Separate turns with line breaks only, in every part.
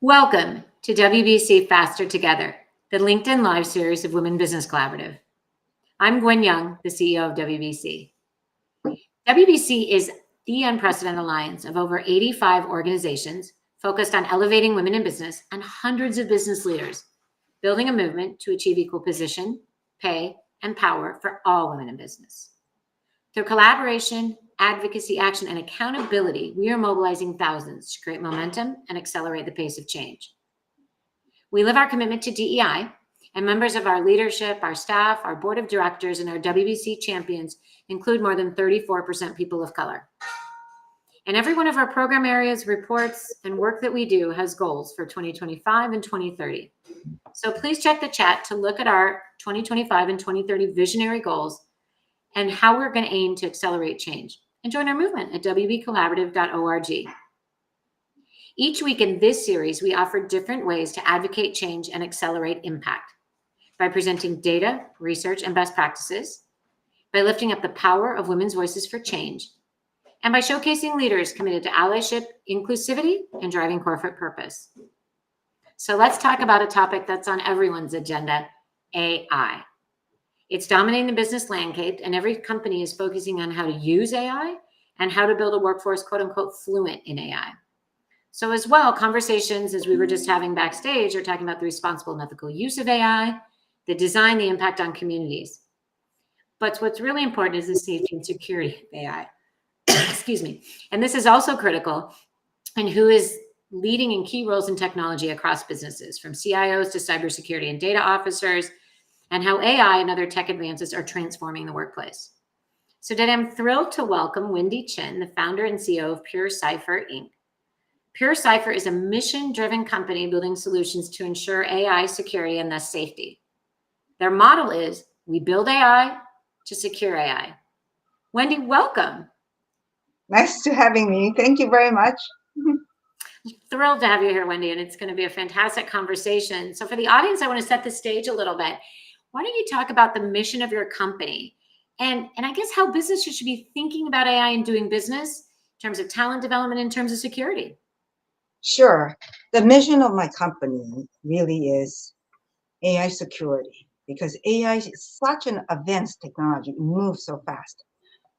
Welcome to WBC Faster Together, the LinkedIn Live series of Women Business Collaborative. I'm Gwen Young, the CEO of WBC. WBC is the unprecedented alliance of over 85 organizations focused on elevating women in business and hundreds of business leaders, building a movement to achieve equal position, pay, and power for all women in business. Through collaboration, advocacy, action, and accountability, we are mobilizing thousands to create momentum and accelerate the pace of change. We live our commitment to DEI, and members of our leadership, our staff, our board of directors, and our WBC champions include more than 34% people of color. And every one of our program areas, reports, and work that we do has goals for 2025 and 2030. So please check the chat to look at our 2025 and 2030 visionary goals and how we're going to aim to accelerate change. And join our movement at wbcollaborative.org. Each week in this series, we offer different ways to advocate change and accelerate impact by presenting data, research, and best practices, by lifting up the power of women's voices for change, and by showcasing leaders committed to allyship, inclusivity, and driving corporate purpose. So let's talk about a topic that's on everyone's agenda, AI. It's dominating the business landscape, and every company is focusing on how to use AI and how to build a workforce, quote unquote, fluent in AI. So as well, conversations, as we were just having backstage, are talking about the responsible and ethical use of AI, the design, the impact on communities. But what's really important is the safety and security of AI. Excuse me. And this is also critical in who is leading in key roles in technology across businesses, from CIOs to cybersecurity and data officers, and how AI and other tech advances are transforming the workplace. So today I'm thrilled to welcome Wendy Chin, the founder and CEO of Pure Cipher, Inc. Pure Cipher is a mission-driven company building solutions to ensure AI security and thus safety. Their model is, we build AI to secure AI. Wendy, welcome.
Nice to having me. Thank you very much.
Thrilled to have you here, Wendy, and it's going to be a fantastic conversation. So for the audience, I want to set the stage a little bit. Why don't you talk about the mission of your company and I guess how businesses should be thinking about AI and doing business in terms of talent development, in terms of security?
Sure. The mission of my company really is AI security, because AI is such an advanced technology. It moves so fast.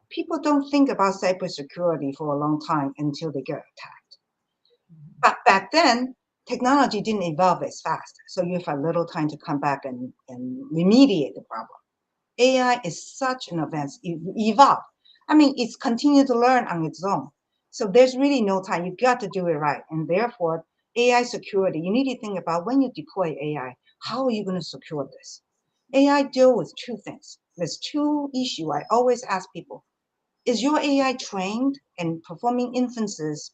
People don't think about cybersecurity for a long time until they get attacked. But back then, technology didn't evolve as fast. So you have a little time to come back and remediate the problem. AI is such an advanced, evolve. I mean, it's continued to learn on its own. So there's really no time. You've got to do it right. And therefore, AI security, you need to think about when you deploy AI, how are you going to secure this? AI deal with two things. There's two issues I always ask people. Is your AI trained and performing inferences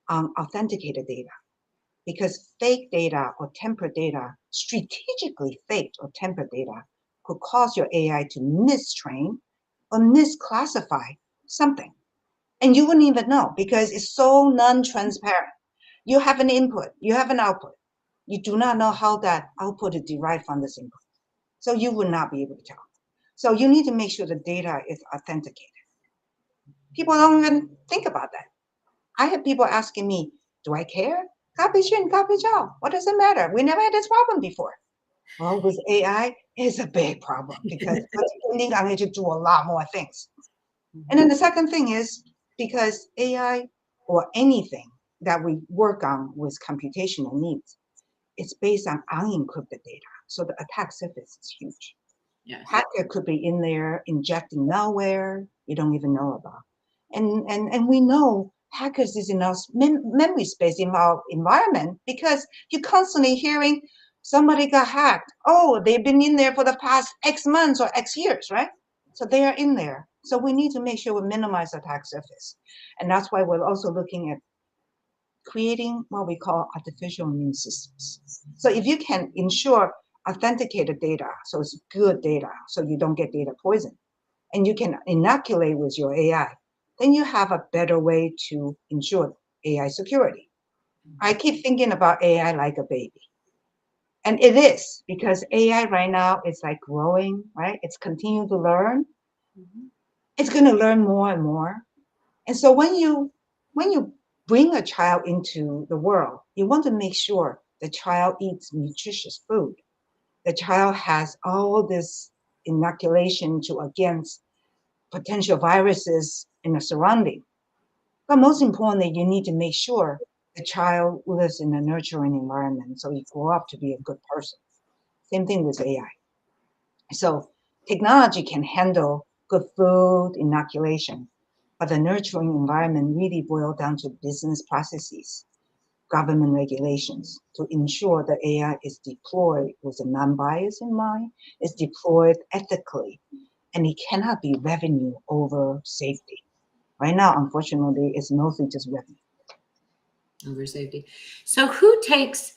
on authenticated data? Because fake data or tempered data, strategically faked or tempered data, could cause your AI to mistrain or misclassify something. And you wouldn't even know because it's so non-transparent. You have an input, you have an output. You do not know how that output is derived from this input. So you would not be able to tell. So you need to make sure the data is authenticated. People don't even think about that. I have people asking me, do I care? Garbage in, garbage out. What does it matter? We never had this problem before. Well, with AI, it's a big problem because we're depending on it to do a lot more things. And then the second thing is because AI or anything that we work on with computational needs, it's based on unencrypted data. So the attack surface is huge.
Yes.
Hacker could be in there injecting malware you don't even know about. And we know hackers is in our memory space in our environment because you're constantly hearing somebody got hacked. Oh, they've been in there for the past X months or X years, right? So they are in there. So we need to make sure we minimize attack surface. And that's why we're also looking at creating what we call artificial immune systems. So if you can ensure authenticated data, so it's good data, so you don't get data poison, and you can inoculate with your AI, then you have a better way to ensure AI security. I keep thinking about AI like a baby. And it is, because AI right now is like growing, right? It's continuing to learn. It's going to learn more and more. And so when you bring a child into the world, you want to make sure the child eats nutritious food. The child has all this inoculation to against potential viruses in the surrounding. But most importantly, you need to make sure the child lives in a nurturing environment so he grow up to be a good person. Same thing with AI. So technology can handle good food, inoculation, but the nurturing environment really boils down to business processes, government regulations to ensure that AI is deployed with a non-bias in mind, is deployed ethically, and it cannot be revenue over safety. Right now, unfortunately, it's mostly just revenue.
Over safety. So who takes,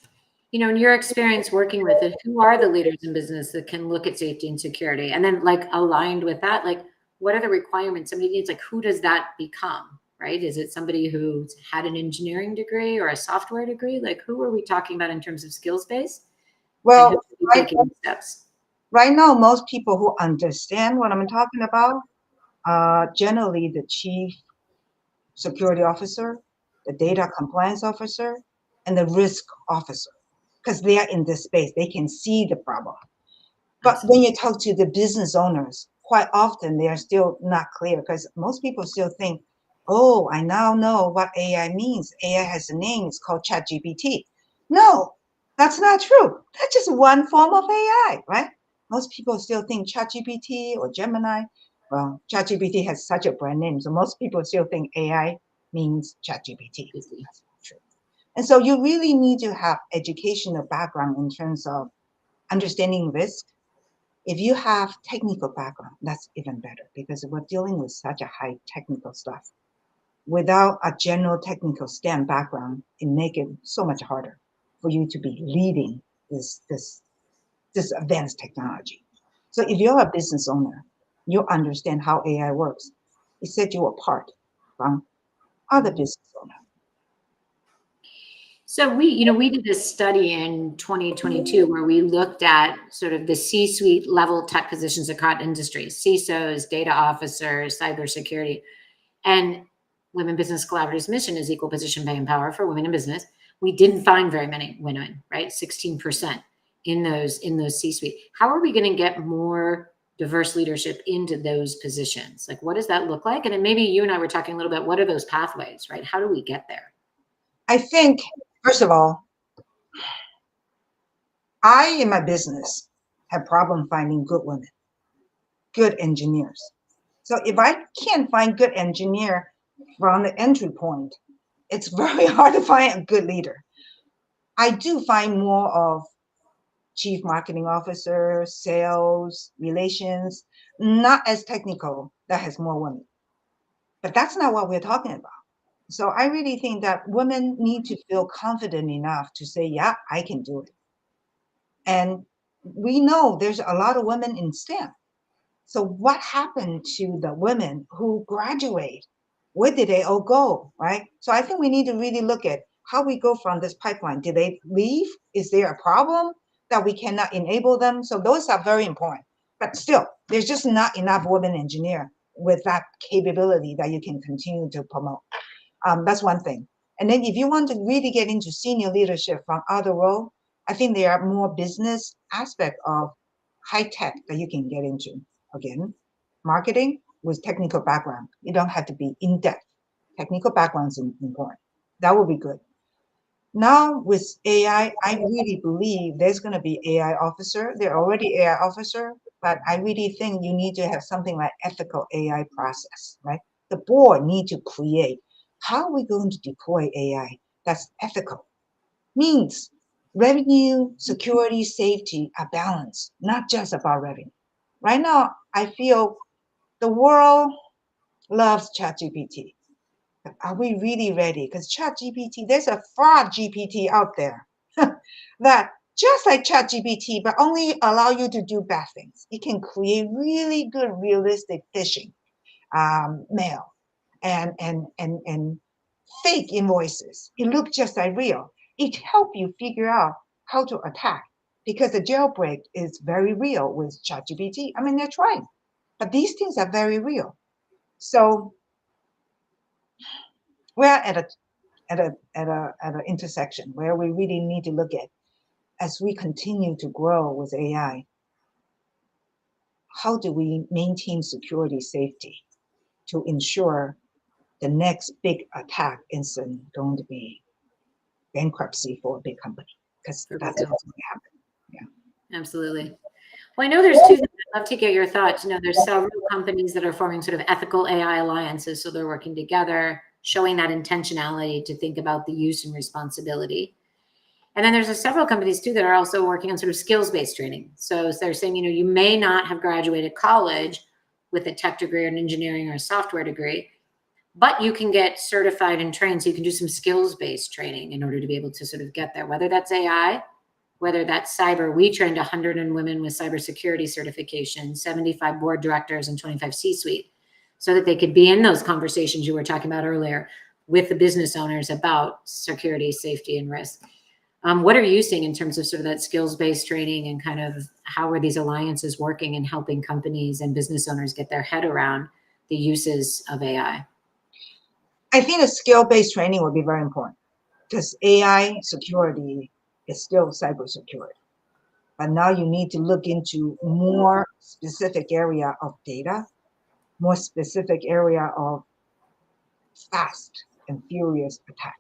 in your experience working with it, who are the leaders in business that can look at safety and security? And then like aligned with that, like what are the requirements? Somebody needs, like, who does that become, right? Is it somebody who's had an engineering degree or a software degree? Like who are we talking about in terms of skills base? And who
Well,
should be
right,
taking steps?
right now, most people who understand what I'm talking about are generally the chief security officer, the data compliance officer, and the risk officer, because they are in this space. They can see the problem. But when
Absolutely.
you talk to the business owners, quite often they are still not clear because most people still think, oh, I now know what AI means. AI has a name, it's called ChatGPT. No, that's not true. That's just one form of AI, right? Most people still think ChatGPT or Gemini. Well, ChatGPT has such a brand name, so most people still think AI means ChatGPT. That's not true. And so you really need to have educational background in terms of understanding risk. If you have technical background, that's even better because we're dealing with such a high technical stuff. Without a general technical STEM background, it make it so much harder for you to be leading this advanced technology. So if you're a business owner, you understand how AI works. It sets you apart from other business owners.
So we did this study in 2022 where we looked at sort of the C-suite level tech positions across industries, CISOs, data officers, cybersecurity, and Women Business Collaborative's mission is equal position, pay, and power for women in business. We didn't find very many women, right? 16% in those C-suite. How are we going to get more diverse leadership into those positions? Like, what does that look like? And then maybe you and I were talking a little bit, what are those pathways, right? How do we get there?
I think, first of all, I in my business have problem finding good women, good engineers. So if I can't find good engineer from the entry point, it's very hard to find a good leader. I do find more of chief marketing officer, sales, relations, not as technical, that has more women. But that's not what we're talking about. So I really think that women need to feel confident enough to say, yeah, I can do it. And we know there's a lot of women in STEM. So what happened to the women who graduate? Where did they all go, right? So I think we need to really look at how we go from this pipeline. Did they leave? Is there a problem that we cannot enable them? So those are very important. But still, there's just not enough women engineer with that capability that you can continue to promote. That's one thing. And then if you want to really get into senior leadership from other role, I think there are more business aspect of high tech that you can get into. Again, marketing with technical background. You don't have to be in depth. Technical background is important. That would be good. Now with I really believe there's going to be AI officer. There are already AI officer, but I really think you need to have something like ethical AI process, right? The board need to create how are we going to deploy AI that's ethical. Means revenue, security, safety are balanced, not just about revenue. Right now, I feel the world loves ChatGPT. Are we really ready? Because ChatGPT, there's a fraud GPT out there that just like ChatGPT, but only allow you to do bad things. It can create really good, realistic phishing mail and fake invoices. It looks just like real. It helps you figure out how to attack because the jailbreak is very real with ChatGPT. I mean, they're trying, but these things are very real. So we're at a at an intersection where we really need to look at, as we continue to grow with AI, how do we maintain security safety to ensure the next big attack isn't going to be bankruptcy for a big company? Because that's what's going to happen. Yeah.
Absolutely. Well, I know there's two things. I'd love to get your thoughts. There's several companies that are forming sort of ethical AI alliances. So they're working together, showing that intentionality to think about the use and responsibility. And then there's several companies too that are also working on sort of skills-based training. So they're saying, you may not have graduated college with a tech degree or an engineering or a software degree, but you can get certified and trained. So you can do some skills-based training in order to be able to sort of get there, whether that's AI, whether that's cyber. We trained 100 women with cybersecurity certification, 75 board directors and 25 C-suite, so that they could be in those conversations you were talking about earlier with the business owners about security, safety, and risk. What are you seeing in terms of sort of that skills-based training, and kind of how are these alliances working in helping companies and business owners get their head around the uses of AI?
I think the skill-based training will be very important, because AI security is still cybersecurity. But now you need to look into more specific area of data, more specific area of fast and furious attack.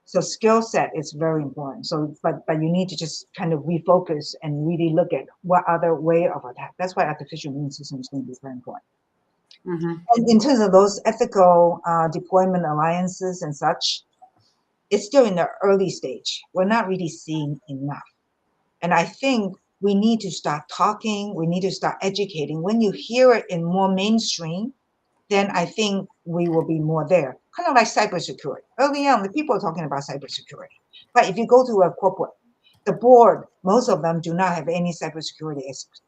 So skill set is very important. So, but you need to just kind of refocus and really look at what other way of attack. That's why artificial immune system is going to be very important.
Mm-hmm.
And in terms of those ethical deployment alliances and such, it's still in the early stage. We're not really seeing enough. And I think we need to start talking. We need to start educating. When you hear it in more mainstream, then I think we will be more there. Kind of like cybersecurity. Early on, the people are talking about cybersecurity. But if you go to a corporate, the board, most of them do not have any cybersecurity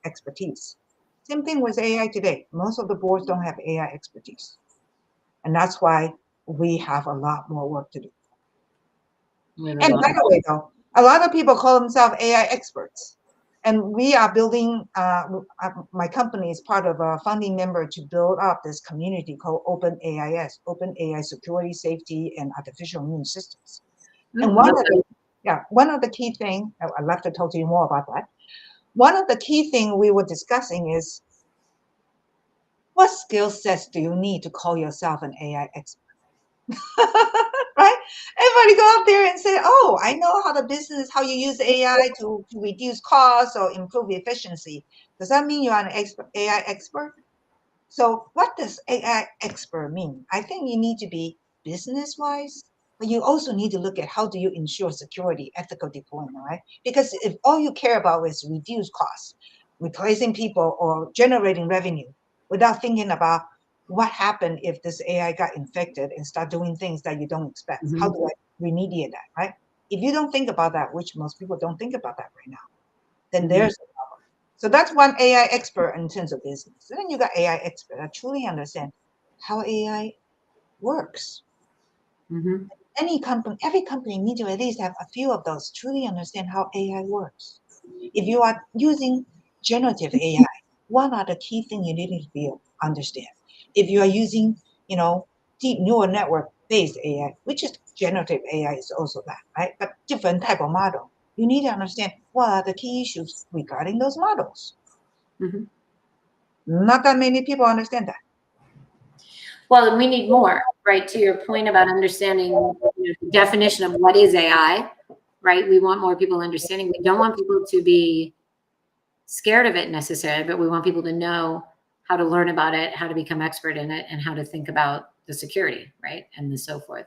expertise. Same thing with AI today. Most of the boards don't have AI expertise. And that's why we have a lot more work to do. And by the way, though, a lot of people call themselves AI experts. And we are building, my company is part of a founding member to build up this community called Open AIS, Open AI Security, Safety, and Artificial Immune Systems. And one of the key things, I'd love to talk to you more about that. One of the key things we were discussing is, what skill sets do you need to call yourself an AI expert? Right? Everybody go out there and say, oh, I know how you use AI to reduce costs or improve efficiency. Does that mean you are an AI expert? So what does AI expert mean? I think you need to be business-wise, but you also need to look at how do you ensure security, ethical deployment, right? Because if all you care about is reduce costs, replacing people or generating revenue without thinking about what happened if this AI got infected and start doing things that you don't expect. Mm-hmm. How do I remediate that, right? If you don't think about that, which most people don't think about that right now, then there's a problem. So that's one AI expert in terms of business. And then you got AI expert that truly understand how AI works. Mm-hmm. Every company needs to at least have a few of those, truly understand how AI works. If you are using generative AI, what are the key things you need to understand? If you are using, deep neural network based AI, which is generative AI is also that, right? But different type of model. You need to understand what are the key issues regarding those models. Mm-hmm. Not that many people understand that.
Well, we need more, right? To your point about understanding the definition of what is AI, right? We want more people understanding. We don't want people to be scared of it necessarily, but we want people to know how to learn about it, how to become expert in it, and how to think about the security, right? And so forth.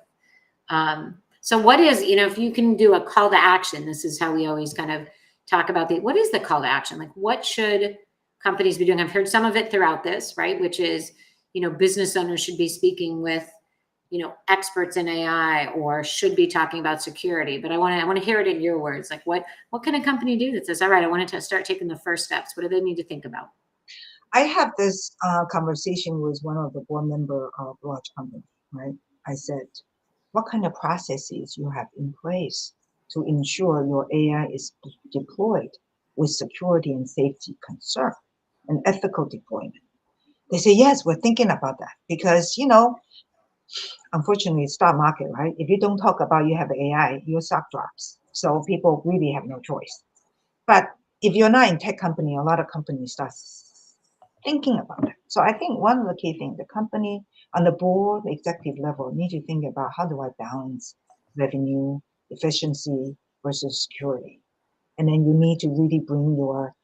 So what is, if you can do a call to action, this is how we always kind of talk about what is the call to action? Like, what should companies be doing? I've heard some of it throughout this, right? Which is, business owners should be speaking with, experts in AI, or should be talking about security. But I want to hear it in your words. Like, what can a company do that says, all right, I wanted to start taking the first steps? What do they need to think about?
I had this conversation with one of the board member of a large company, right? I said, what kind of processes you have in place to ensure your AI is deployed with security and safety concern and ethical deployment? They say, yes, we're thinking about that because, unfortunately, stock market, right? If you don't talk about you have AI, your stock drops. So people really have no choice. But if you're not in tech company, a lot of companies start thinking about it. So I think one of the key things, the company on the board, executive level, need to think about how do I balance revenue, efficiency versus security. And then you need to really bring your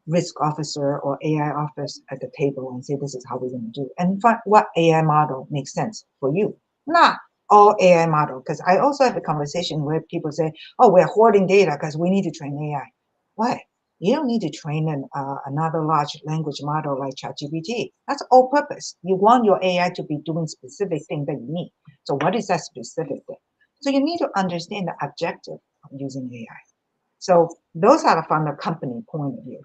risk officer or AI office at the table and say, this is how we're going to do it. And find what AI model makes sense for you. Not all AI model, because I also have a conversation where people say, oh, we're hoarding data because we need to train AI. Why? You don't need to train another large language model like ChatGPT. That's all purpose. You want your AI to be doing specific thing that you need. So what is that specific thing? So you need to understand the objective of using AI. So those are from the company point of view.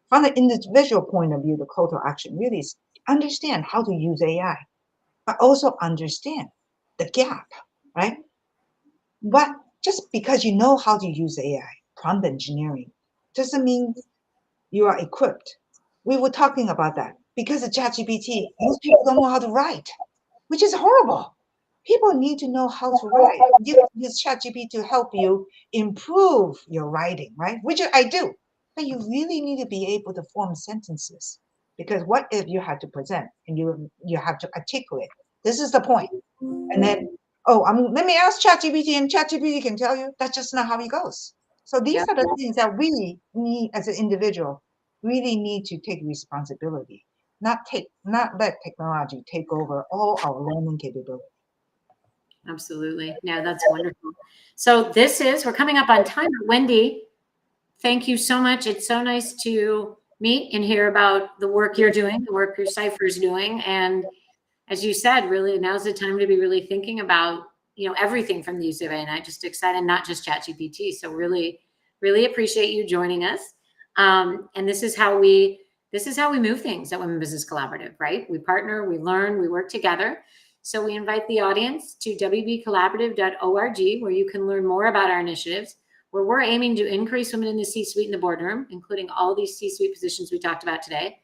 From the individual point of view, the call to action really is understand how to use AI, but also understand the gap, right? But just because you know how to use AI, prompt engineering, doesn't mean you are equipped. We were talking about that because of ChatGPT, most people don't know how to write, which is horrible. People need to know how to write. You can use ChatGPT to help you improve your writing, right? Which I do. But you really need to be able to form sentences. Because what if you had to present and you have to articulate? This is the point. And then, oh, let me ask ChatGPT, and ChatGPT can tell you that's just not how it goes. So these
Yep.
are the things that we need as an individual really need to take responsibility, not let technology take over all our learning capability.
Absolutely. No, that's wonderful. So we're coming up on time. Wendy, thank you so much. It's so nice to meet and hear about the work you're doing, the work your Cipher is doing. And as you said, really now's the time to be really thinking about, everything from the use of AI, and I just excited, not just ChatGPT. So really, really appreciate you joining us. And this is how we move things at Women Business Collaborative, right? We partner, we learn, we work together. So we invite the audience to wbcollaborative.org, where you can learn more about our initiatives, where we're aiming to increase women in the C-suite and the boardroom, including all these C-suite positions we talked about today.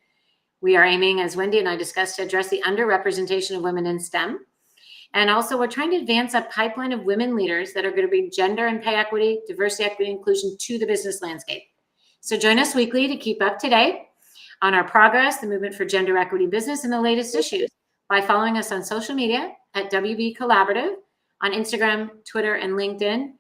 We are aiming, as Wendy and I discussed, to address the underrepresentation of women in STEM. And also, we're trying to advance a pipeline of women leaders that are going to bring gender and pay equity, diversity, equity, inclusion to the business landscape. So join us weekly to keep up to date on our progress, the movement for gender equity business, and the latest issues by following us on social media at WB Collaborative, on Instagram, Twitter, and LinkedIn.